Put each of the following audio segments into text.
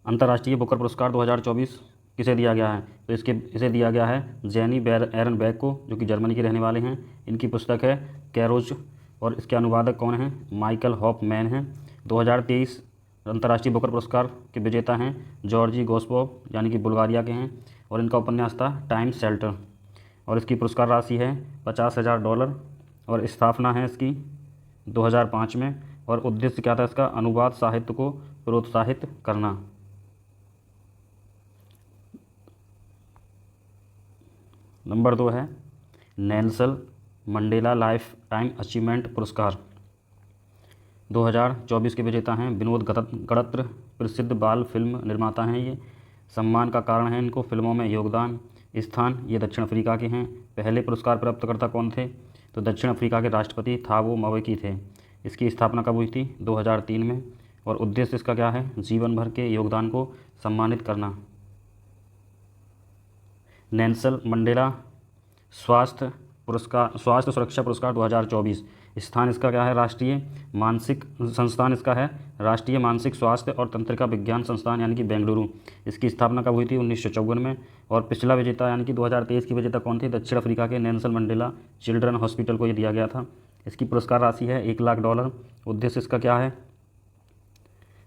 अंतर्राष्ट्रीय बुकर पुरस्कार 2024 किसे दिया गया है? तो इसे दिया गया है जेनी एरनबैक को, जो कि जर्मनी के रहने वाले हैं। इनकी पुस्तक है कैरोज, और इसके अनुवादक कौन हैं? माइकल हॉफमैन हैं। 2023 अंतर्राष्ट्रीय बुकर पुरस्कार के विजेता हैं जॉर्जी गोस्पोव, यानी कि बुल्गारिया के हैं, और इनका उपन्यास था टाइम शेल्टर, और इसकी पुरस्कार राशि है $50,000, और स्थापना है इसकी 2005 में, और उद्देश्य क्या था इसका? अनुवाद साहित्य को प्रोत्साहित करना। नंबर 2 है Nelson Mandela life time achievement पुरस्कार। 2024 के विजेता हैं विनोद गड़त्र, प्रसिद्ध बाल फिल्म निर्माता हैं ये। सम्मान का कारण है इनको फिल्मों में योगदान। स्थान ये दक्षिण अफ्रीका के हैं। पहले पुरस्कार प्राप्तकर्ता कौन थे? तो दक्षिण अफ्रीका के राष्ट्रपति थाबो म्बेकी थे। इसकी स्थापना कब हुई थी? 2003 में, और उद्देश्य इसका क्या है? जीवन भर के योगदान को सम्मानित करना। नेल्सन मंडेला स्वास्थ्य सुरक्षा पुरस्कार 2024। स्थान इसका क्या है? राष्ट्रीय मानसिक संस्थान इसका है राष्ट्रीय मानसिक स्वास्थ्य और तंत्रिका विज्ञान संस्थान, यानी कि बेंगलुरु। इसकी स्थापना कब हुई थी? 1954 में, और पिछला विजेता यानी कि 2023 की विजेता कौन थी? दक्षिण अफ्रीका के नेल्सन मंडेला चिल्ड्रन हॉस्पिटल को ये दिया गया था। इसकी पुरस्कार राशि है $1,00,000। उद्देश्य इसका क्या है?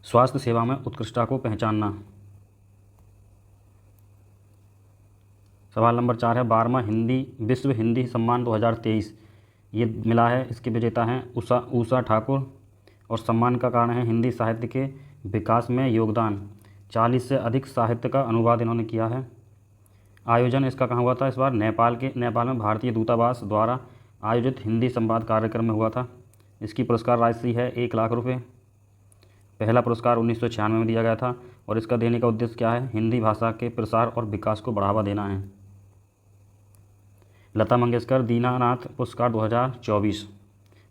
स्वास्थ्य सेवा में उत्कृष्टता को पहचानना। सवाल नंबर 4 है 12वां विश्व हिंदी सम्मान 2023। ये मिला है, इसके विजेता हैं उषा ठाकुर, और सम्मान का कारण है हिंदी साहित्य के विकास में योगदान। 40 से अधिक साहित्य का अनुवाद इन्होंने किया है। आयोजन इसका कहाँ हुआ था? इस बार नेपाल में भारतीय दूतावास द्वारा आयोजित हिंदी संवाद कार्यक्रम में हुआ था। इसकी पुरस्कार राशि है $1,00,000। पहला पुरस्कार 1996 में दिया गया था, और इसका देने का उद्देश्य क्या है? हिंदी भाषा के प्रसार और विकास को बढ़ावा देना है। लता मंगेशकर दीनानाथ पुरस्कार 2024।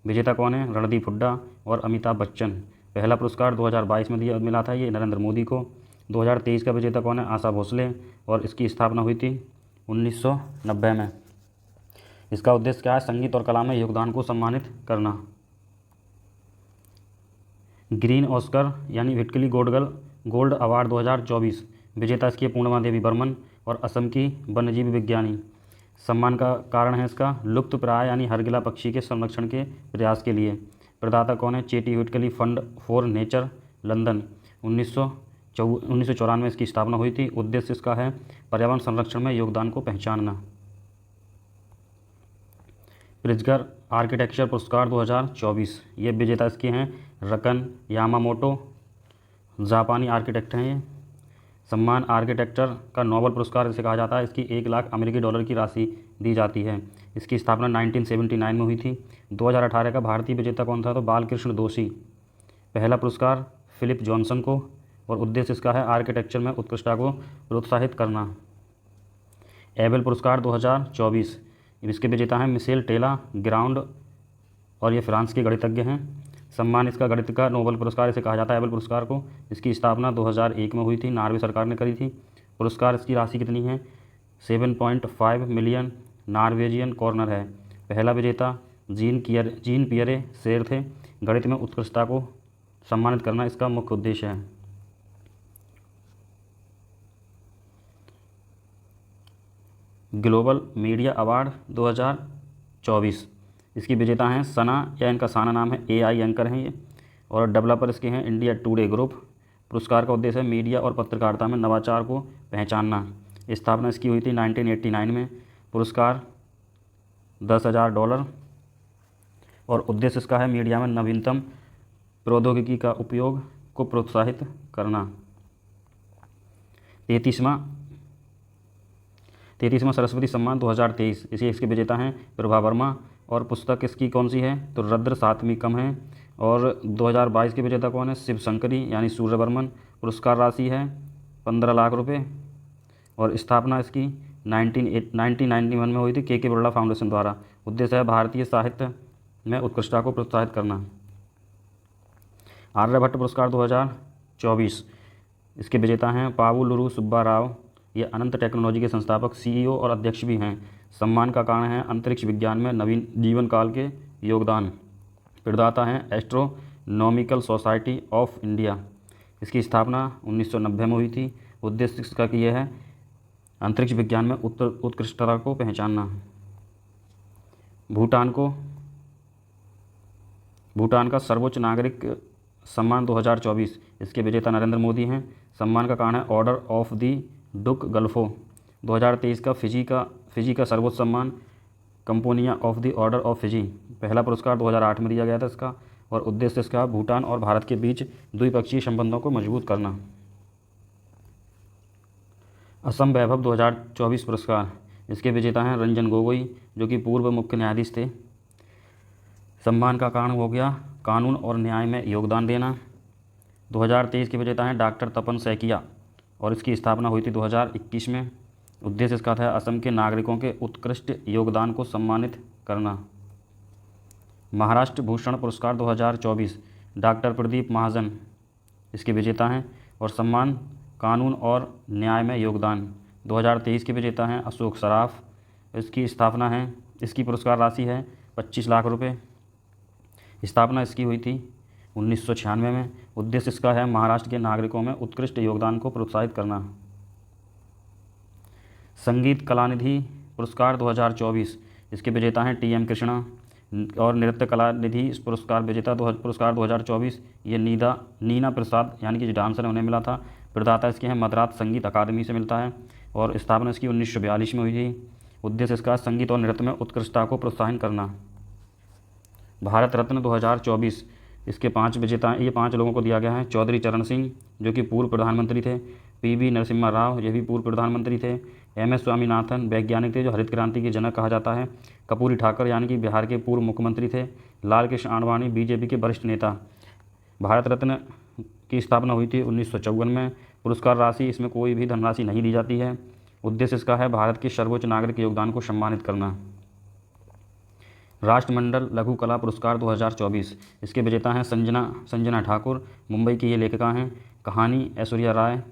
विजेता कौन है? रणदीप हुड्डा और अमिताभ बच्चन। पहला पुरस्कार 2022 में मिला था ये नरेंद्र मोदी को। 2023 का विजेता कौन है? आशा भोसले, और इसकी स्थापना हुई थी 1990 में। इसका उद्देश्य क्या है? संगीत और कला में योगदान को सम्मानित करना। ग्रीन ऑस्कर यानी विक्टली गोल्ड अवार्ड 2024। विजेता इसकी पूर्णिमा देवी बर्मन, और असम की वन्यजीव विज्ञानी। सम्मान का कारण है इसका लुप्त प्राय यानी हरगिला पक्षी के संरक्षण के प्रयास के लिए। प्रदाता कौन है? चेटी विक्टली फंड फॉर नेचर, लंदन। 1994 में इसकी स्थापना हुई थी। उद्देश्य इसका है पर्यावरण संरक्षण में योगदान को पहचानना। प्रिट्जगर आर्किटेक्चर पुरस्कार 2024। ये विजेता इसके हैं रकन यामामोटो, जापानी आर्किटेक्ट हैं ये। सम्मान आर्किटेक्चर का नोबेल पुरस्कार इसे कहा जाता है। इसकी $1,00,000 की राशि दी जाती है। इसकी स्थापना 1979 में हुई थी। 2018 का भारतीय विजेता कौन था? तो बालकृष्ण दोषी। पहला पुरस्कार फिलिप जॉनसन को, और उद्देश्य इसका है आर्किटेक्चर में उत्कृष्टता को प्रोत्साहित करना। एबेल पुरस्कार 2024। इसके विजेता हैं मिशेल टेला ग्राउंड, और ये फ्रांस के गणितज्ञ हैं। सम्मान इसका गणित का नोबेल पुरस्कार इसे कहा जाता है एबेल पुरस्कार को। इसकी स्थापना 2001 में हुई थी, नॉर्वे सरकार ने करी थी। पुरस्कार इसकी राशि कितनी है? 7.5 मिलियन नॉर्वेजियन कॉर्नर है। पहला विजेता जीन पियरे शेर थे। गणित में उत्कृष्टता को सम्मानित करना इसका मुख्य उद्देश्य है। Global media award 2024। इसकी विजेता हैं सना, या इनका साना नाम है, AI एंकर हैं ये, और डेवलपर इसके हैं इंडिया टुडे ग्रुप। पुरस्कार का उद्देश्य है मीडिया और पत्रकारिता में नवाचार को पहचानना। स्थापना इसकी हुई थी 1989 में। पुरस्कार $10,000, और उद्देश्य इसका है मीडिया में नवीनतम प्रौद्योगिकी का उपयोग को प्रोत्साहित करना। 33वां सरस्वती सम्मान 2023। इसके विजेता हैं प्रभा वर्मा, और पुस्तक इसकी कौन सी है? तो रद्र सात्विकम है। और 2022 के विजेता कौन है? शिव शंकरी यानी सूर्यवर्मन। पुरस्कार राशि है $15,00,000, और स्थापना इसकी 1991 में हुई थी के बिरला फाउंडेशन द्वारा। उद्देश्य है भारतीय साहित्य में उत्कृष्टता को प्रोत्साहित करना। आर्यभट्ट पुरस्कार 2024। इसके विजेता हैं पावुलुरु सुब्बा राव। ये अनंत टेक्नोलॉजी के संस्थापक, CEO और अध्यक्ष भी हैं। सम्मान का कारण है अंतरिक्ष विज्ञान में नवीन जीवन काल के योगदान। प्रदाता हैं एस्ट्रोनॉमिकल सोसाइटी ऑफ इंडिया। इसकी स्थापना 1990 में हुई थी। उद्देश्य इसका कि यह है अंतरिक्ष विज्ञान में उत्कृष्टता को पहचानना। भूटान का सर्वोच्च नागरिक सम्मान 2024, इसके विजेता नरेंद्र मोदी हैं। सम्मान का कारण है order of the Druk Gyalpo. 2023 का फिजी का सर्वोच्च सम्मान companion of the order of Fiji. पहला पुरस्कार 2008 में दिया गया था इसका, और उद्देश्य इसका भूटान और भारत के बीच द्विपक्षीय संबंधों को मजबूत करना। असम वैभव 2024 पुरस्कार, इसके विजेता हैं रंजन गोगोई, जो कि पूर्व मुख्य न्यायाधीश थे। सम्मान का कारण हो गया कानून और न्याय में योगदान देना। 2023 के विजेता हैं डॉक्टर तपन सैकिया, और इसकी स्थापना हुई थी 2021 में। उद्देश्य इसका था असम के नागरिकों के उत्कृष्ट योगदान को सम्मानित करना। महाराष्ट्र भूषण पुरस्कार 2024, डॉक्टर प्रदीप महाजन इसके विजेता हैं, और सम्मान कानून और न्याय में योगदान। 2023 के विजेता हैं अशोक सराफ। इसकी पुरस्कार राशि है 25 लाख रुपए। स्थापना इसकी हुई थी 1996 में। उद्देश्य इसका है महाराष्ट्र के नागरिकों में उत्कृष्ट योगदान को प्रोत्साहित करना। संगीत कलानिधि पुरस्कार 2024, इसके विजेता हैं TM कृष्णा, और नृत्य कलानिधि इस पुरस्कार 2024 ये नीना प्रसाद यानी कि डांसर उन्हें मिला था। प्रदाता इसके हैं मद्रास संगीत अकादमी से मिलता है, और स्थापना इसकी 1942 में हुई थी। उद्देश्य इसका संगीत और नृत्य में उत्कृष्टता को प्रोत्साहन करना। भारत रत्न 2024, इसके 5 विजेता हैं। ये 5 लोगों को दिया गया है। चौधरी चरण सिंह, जो कि पूर्व प्रधानमंत्री थे। PV नरसिम्हा राव, ये भी पूर्व प्रधानमंत्री थे। MS स्वामीनाथन, वैज्ञानिक थे जो हरित क्रांति के जनक कहा जाता है। कपूरी ठाकर, यानी कि बिहार के पूर्व मुख्यमंत्री थे। लाल कृष्ण आडवाणी, BJP के वरिष्ठ नेता। भारत रत्न की स्थापना हुई थी 1954 में। पुरस्कार राशि इसमें कोई भी धनराशि नहीं दी जाती है। उद्देश्य इसका है भारत के सर्वोच्च नागरिक योगदान को सम्मानित करना। राष्ट्रमंडल लघु कला पुरस्कार 2024, इसके विजेता हैं संजना ठाकुर, मुंबई की ये लेखिका हैं। कहानी ऐश्वर्या राय,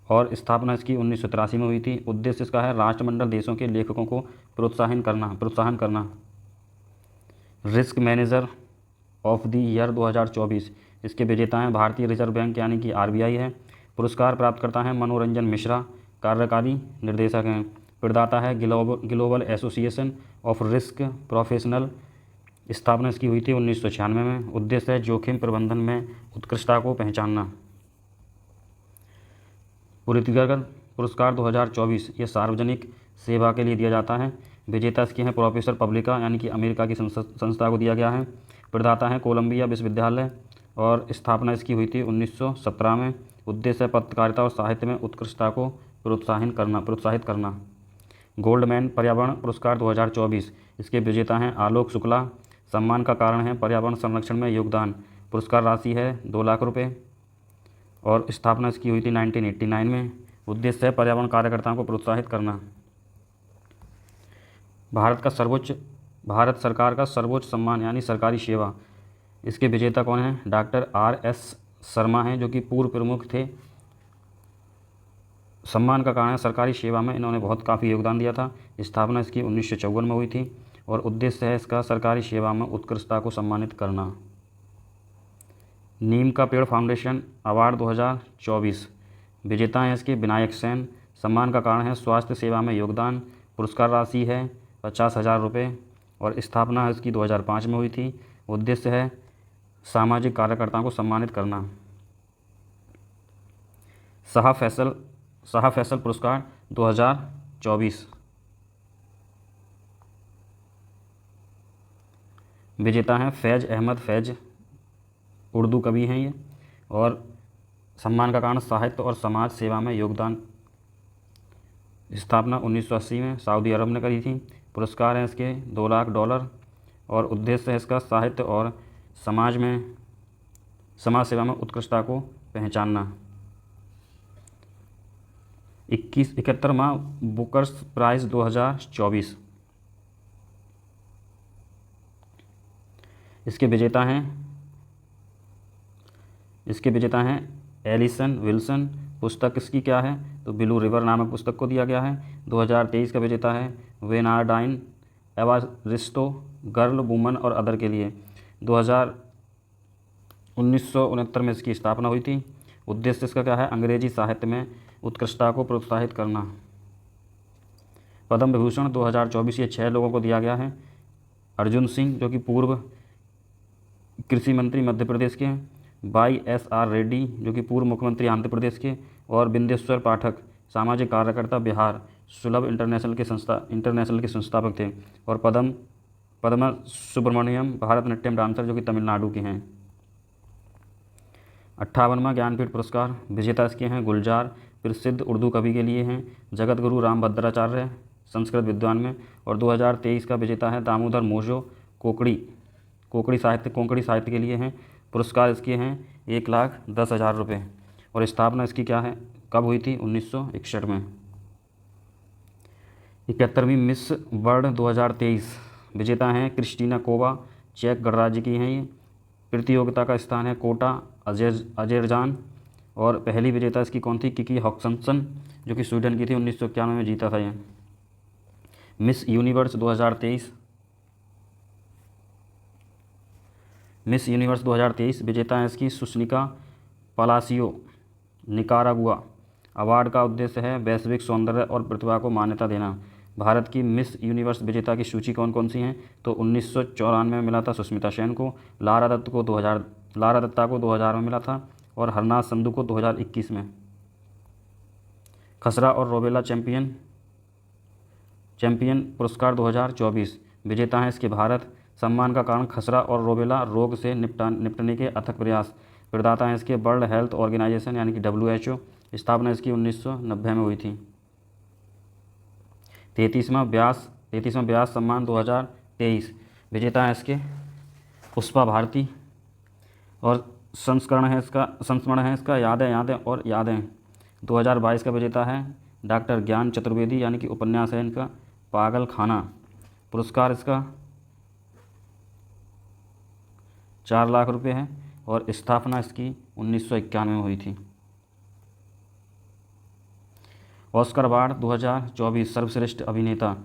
और स्थापना इसकी 1983 में हुई थी। उद्देश्य इसका है राष्ट्रमंडल देशों के लेखकों को प्रोत्साहन करना। Risk manager of the year 2024, इसके विजेता हैं भारतीय रिजर्व बैंक यानी कि RBI है। पुरस्कार प्राप्तकर्ता हैं मनोरंजन मिश्रा, कार्यकारी निर्देशक हैं। प्रदाता है global association of risk professional. स्थापना इसकी हुई थी 1996 में। उद्देश्य है जोखिम प्रबंधन में उत्कृष्टता को पहचानना। पुरस्कार 2024 ये सार्वजनिक सेवा के लिए दिया जाता है। विजेता इसके हैं प्रोफेसर पब्लिका यानी कि अमेरिका की संस्था को दिया गया है। प्रदाता है कोलंबिया विश्वविद्यालय, और स्थापना इसकी हुई थी 1917 में। उद्देश्य है पत्रकारिता और साहित्य में उत्कृष्टता को प्रोत्साहित करना। गोल्डमैन पर्यावरण पुरस्कार 2024, इसके विजेता हैं आलोक शुक्ला। सम्मान का कारण है पर्यावरण संरक्षण में योगदान। पुरस्कार राशि है 2 लाख रुपये, और स्थापना इसकी हुई थी 1989 में। उद्देश्य है पर्यावरण कार्यकर्ताओं को प्रोत्साहित करना। भारत सरकार का सर्वोच्च सम्मान यानी सरकारी सेवा, इसके विजेता कौन हैं? डॉक्टर RS शर्मा हैं, जो कि पूर्व प्रमुख थे। सम्मान का कारण है सरकारी सेवा में इन्होंने काफ़ी योगदान दिया था। स्थापना इसकी 1954 में हुई थी, और उद्देश्य है इसका सरकारी सेवा में उत्कृष्टता को सम्मानित करना। नीम का पेड़ फाउंडेशन अवार्ड 2024, विजेता हैं इसके विनायक सेन। सम्मान का कारण है स्वास्थ्य सेवा में योगदान। पुरस्कार राशि है 50,000 रुपये, और स्थापना इसकी 2005 में हुई थी। उद्देश्य है सामाजिक कार्यकर्ताओं को सम्मानित करना। शाह फैसल पुरस्कार 2024, विजेता हैं फैज़ अहमद फैज़, उर्दू कवि हैं ये, और सम्मान का कारण साहित्य और समाज सेवा में योगदान। स्थापना 1980 में सऊदी अरब ने करी थी। पुरस्कार हैं इसके $2 लाख, और उद्देश्य है इसका साहित्य और समाज सेवा में उत्कृष्टता को पहचानना। 71वां बुकर्स प्राइज़ 2024, इसके विजेता हैं एलिसन विल्सन। पुस्तक इसकी क्या है? तो ब्लू रिवर नामक पुस्तक को दिया गया है। 2023 का विजेता है वेनार्डाइन एवारिस्टो, गर्ल वुमन और अदर के लिए। 1969 में इसकी स्थापना हुई थी। उद्देश्य इसका क्या है? अंग्रेजी साहित्य में उत्कृष्टता को प्रोत्साहित करना। पद्म विभूषण 2024 ये 6 लोगों को दिया गया है। अर्जुन सिंह जो कि पूर्व कृषि मंत्री मध्य प्रदेश के हैं, YSR रेड्डी जो कि पूर्व मुख्यमंत्री आंध्र प्रदेश के, और बिंदेश्वर पाठक सामाजिक कार्यकर्ता बिहार, सुलभ इंटरनेशनल के संस्थापक थे, और पद्मा सुब्रमण्यम भारतनाट्यम डांसर जो कि तमिलनाडु के हैं। 58वां ज्ञानपीठ पुरस्कार विजेता इसके हैं गुलजार, प्रसिद्ध उर्दू कवि के लिए हैं, जगत गुरु रामभद्राचार्य संस्कृत विद्वान में, और 2023 का विजेता है दामोदर मोजो, कोंकणी साहित्य के लिए हैं। पुरस्कार इसके हैं 1,10,000 रुपये, और स्थापना इसकी क्या है, कब हुई थी? 1961 में। 71वीं मिस वर्ल्ड 2023 विजेता हैं क्रिस्टीना कोवा, चेक गणराज्य की हैं ये। प्रतियोगिता का स्थान है कोटा अजेरजान, और पहली विजेता इसकी कौन थी? किकी हॉक्सनसन जो कि स्वीडन की थी, 1991 में जीता था ये। मिस यूनिवर्स 2023 विजेता है इसकी सुस्निका पलासियो, निकारागुआ। अवार्ड का उद्देश्य है वैश्विक सौंदर्य और प्रतिभा को मान्यता देना। भारत की मिस यूनिवर्स विजेता की सूची कौन कौन सी हैं? तो 1994 में मिला था सुष्मिता सेन को, लारा दत्ता को 2000 में मिला था, और हरनाथ संधू को 2021 में। खसरा और रोबेला चैंपियन पुरस्कार 2024 विजेता हैं इसके भारत। सम्मान का कारण खसरा और रोबेला रोग से निपटने के अथक प्रयास। प्रदाता हैं इसके वर्ल्ड हेल्थ ऑर्गेनाइजेशन यानी कि WHO। स्थापना इसकी 1990 में हुई थी। 33वां व्यास सम्मान 2023 विजेता है इसके पुष्पा भारती, और संस्मरण है इसका यादें। 2022 का विजेता है डॉक्टर ज्ञान चतुर्वेदी यानी कि उपन्यास है इनका पागल खाना। पुरस्कार इसका 4 लाख रुपए है, और स्थापना इसकी 1991 में हुई थी। ऑस्कर अवार्ड 2024 सर्वश्रेष्ठ अभिनेता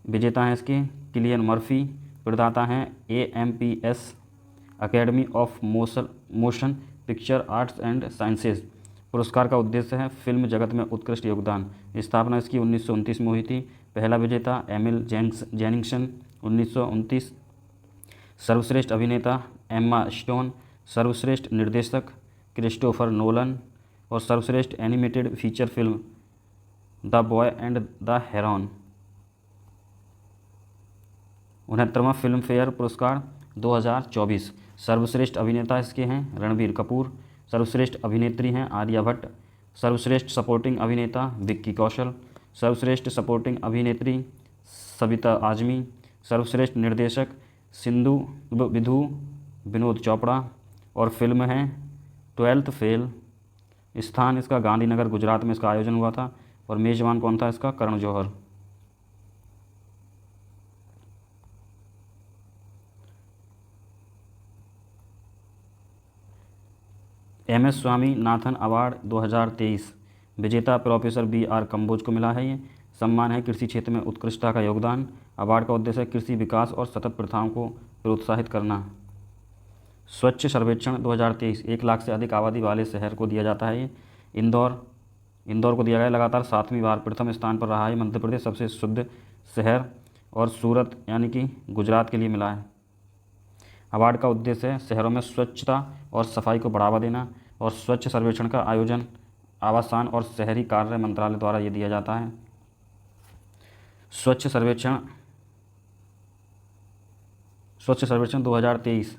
विजेता हैं इसके किलियन मर्फी। प्रदाता हैं AMPS academy of motion picture arts and sciences. पुरस्कार का उद्देश्य है फिल्म जगत में उत्कृष्ट योगदान। स्थापना इसकी 1929 में हुई थी। पहला विजेता एमिल जेनिंगसन 1929। सर्वश्रेष्ठ अभिनेता एम्मा स्टोन, सर्वश्रेष्ठ निर्देशक क्रिस्टोफर नोलन, और सर्वश्रेष्ठ animated feature film The Boy and the Heron. 69वां फिल्म फेयर पुरस्कार 2024 सर्वश्रेष्ठ अभिनेता इसके हैं रणबीर कपूर, सर्वश्रेष्ठ अभिनेत्री हैं आलिया भट्ट, सर्वश्रेष्ठ सपोर्टिंग अभिनेता विक्की कौशल, सर्वश्रेष्ठ सपोर्टिंग अभिनेत्री सविता आजमी, सर्वश्रेष्ठ निर्देशक सिंधु विधु विनोद चोपड़ा, और फिल्म है 12th फेल। स्थान इसका गांधीनगर गुजरात में इसका आयोजन हुआ था, और मेज़बान कौन था इसका? करण जौहर। MS स्वामीनाथन अवार्ड 2023 विजेता प्रोफेसर BR कंबोज को मिला है ये। सम्मान है कृषि क्षेत्र में उत्कृष्टता का योगदान। अवार्ड का उद्देश्य है कृषि विकास और सतत प्रथाओं को प्रोत्साहित करना। स्वच्छ सर्वेक्षण 2023 1 लाख से अधिक आबादी वाले शहर को दिया जाता है ये। इंदौर को दिया गया लगातार 7वीं बार। प्रथम स्थान पर रहा है मध्य प्रदेश सबसे शुद्ध शहर, और सूरत यानी कि गुजरात के लिए मिला है। अवार्ड का उद्देश्य है शहरों में स्वच्छता और सफाई को बढ़ावा देना, और स्वच्छ सर्वेक्षण का आयोजन आवासन और शहरी कार्य मंत्रालय द्वारा ये दिया जाता है। स्वच्छ सर्वेक्षण 2023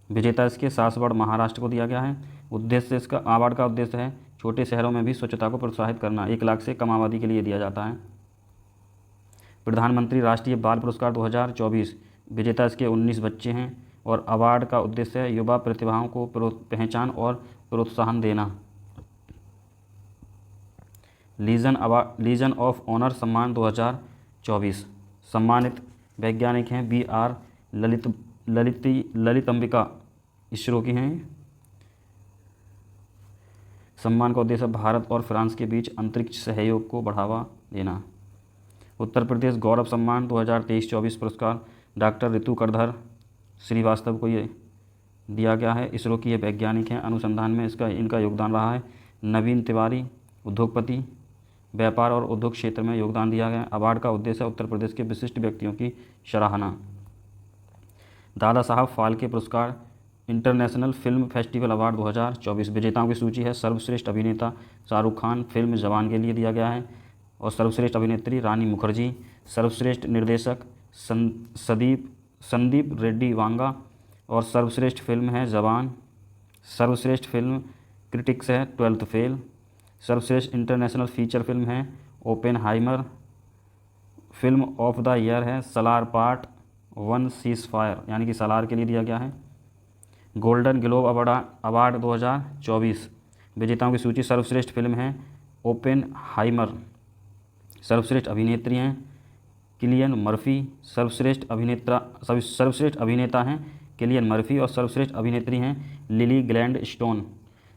विजेता इसके सासवड़ महाराष्ट्र को दिया गया है। उद्देश्य इसका अवार्ड का उद्देश्य है छोटे शहरों में भी स्वच्छता को प्रोत्साहित करना। 1 लाख से कम आबादी के लिए दिया जाता है। प्रधानमंत्री राष्ट्रीय बाल पुरस्कार 2024 विजेता इसके 19 बच्चे हैं, और अवार्ड का उद्देश्य है युवा प्रतिभाओं को पहचान और प्रोत्साहन देना। लीजन ऑफ ऑनर सम्मान 2024 सम्मानित वैज्ञानिक हैं BR ललितंबिका, इसरो की हैं। सम्मान का उद्देश्य भारत और फ्रांस के बीच अंतरिक्ष सहयोग को बढ़ावा देना। उत्तर प्रदेश गौरव सम्मान 2023-24 पुरस्कार डॉक्टर ऋतु करधर श्रीवास्तव को ये दिया गया है। इसरो की ये वैज्ञानिक हैं, अनुसंधान में इनका योगदान रहा है। नवीन तिवारी उद्योगपति, व्यापार और उद्योग क्षेत्र में योगदान दिया गया है। अवार्ड का उद्देश्य उत्तर प्रदेश के विशिष्ट व्यक्तियों की सराहना। दादा साहब फाल्के पुरस्कार इंटरनेशनल फिल्म फेस्टिवल अवार्ड 2024 विजेताओं की सूची है। सर्वश्रेष्ठ अभिनेता शाहरुख खान, फिल्म जवान के लिए दिया गया है। और सर्वश्रेष्ठ अभिनेत्री रानी मुखर्जी। सर्वश्रेष्ठ निर्देशक संदीप रेड्डी वांगा। और सर्वश्रेष्ठ फिल्म है जवान। सर्वश्रेष्ठ फिल्म क्रिटिक्स है 12th फेल। सर्वश्रेष्ठ इंटरनेशनल फीचर फिल्म है Oppenheimer. Film of the year है सलार पार्ट 1 सीज़फायर, यानी कि सलार के लिए दिया गया है। गोल्डन ग्लोब अवार्ड 2024 विजेताओं की सूची। सर्वश्रेष्ठ फिल्म है ओपेनहाइमर। सर्वश्रेष्ठ अभिनेत्री हैं किलियन मर्फी। सर्वश्रेष्ठ अभिनेता हैं किलियन मर्फी और सर्वश्रेष्ठ अभिनेत्री हैं लिली ग्लैंड स्टोन।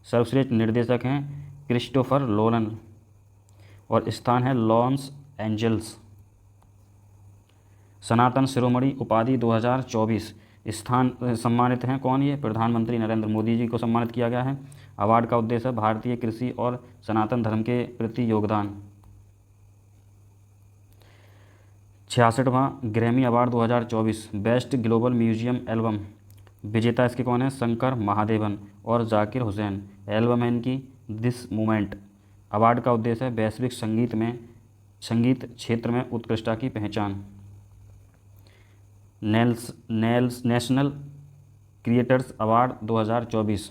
सर्वश्रेष्ठ निर्देशक हैं क्रिस्टोफर नोलन और स्थान है लॉस एंजल्स। सनातन शिरोमणि उपाधि 2024 स्थान सम्मानित हैं कौन? ये प्रधानमंत्री नरेंद्र मोदी जी को सम्मानित किया गया है। अवार्ड का उद्देश्य भारतीय कृषि और सनातन धर्म के प्रति योगदान। 66वां Grammy award 2024 best global music album विजेता इसके कौन है? शंकर महादेवन और जाकिर हुसैन। एल्बम है इनकी दिस मोमेंट। अवार्ड का उद्देश्य है वैश्विक संगीत क्षेत्र में उत्कृष्टता की पहचान। नेशनल क्रिएटर्स अवार्ड 2024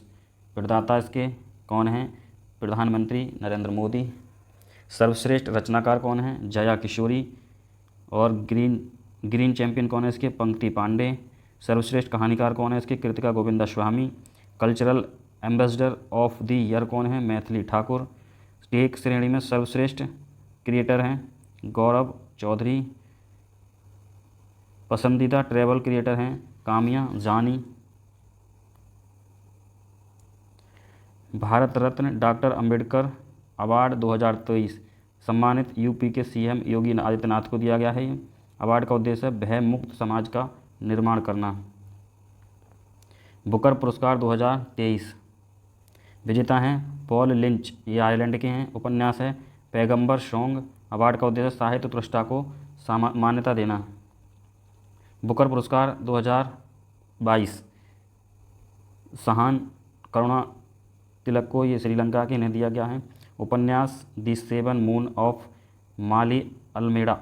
प्रदाता इसके कौन हैं? प्रधानमंत्री नरेंद्र मोदी। सर्वश्रेष्ठ रचनाकार कौन हैं? जया किशोरी। और ग्रीन चैंपियन कौन है इसके? पंक्ति पांडे। सर्वश्रेष्ठ कहानीकार कौन है इसके? Kritika Govinda Swami. Cultural ambassador of the year कौन है? मैथिली ठाकुर। टेक श्रेणी में सर्वश्रेष्ठ क्रिएटर हैं गौरव चौधरी। पसंदीदा ट्रैवल क्रिएटर हैं कामिया जानी। भारत रत्न डॉक्टर अंबेडकर अवार्ड 2023 सम्मानित यूपी के सीएम योगी आदित्यनाथ को दिया गया है। अवार्ड का उद्देश्य है भय मुक्त समाज का निर्माण करना। बुकर पुरस्कार 2023 विजेता हैं पॉल लिंच, ये आयरलैंड के हैं। उपन्यास है पैगंबर सॉन्ग। अवार्ड का उद्देश्य साहित्य उत्कृष्टता को मान्यता देना। बुकर पुरस्कार 2022 सहान करुणा तिलक को, ये श्रीलंका के, इन्हें दिया गया है। उपन्यास the 7 moon of Maali Almeida.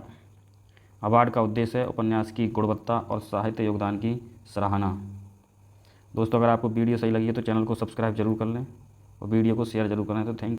Award का उद्देश्य है उपन्यास की गुणवत्ता और साहित्य योगदान की सराहना। दोस्तों, अगर आपको वीडियो सही लगी है तो चैनल को सब्सक्राइब जरूर कर लें और वीडियो को शेयर जरूर करें। तो थैंक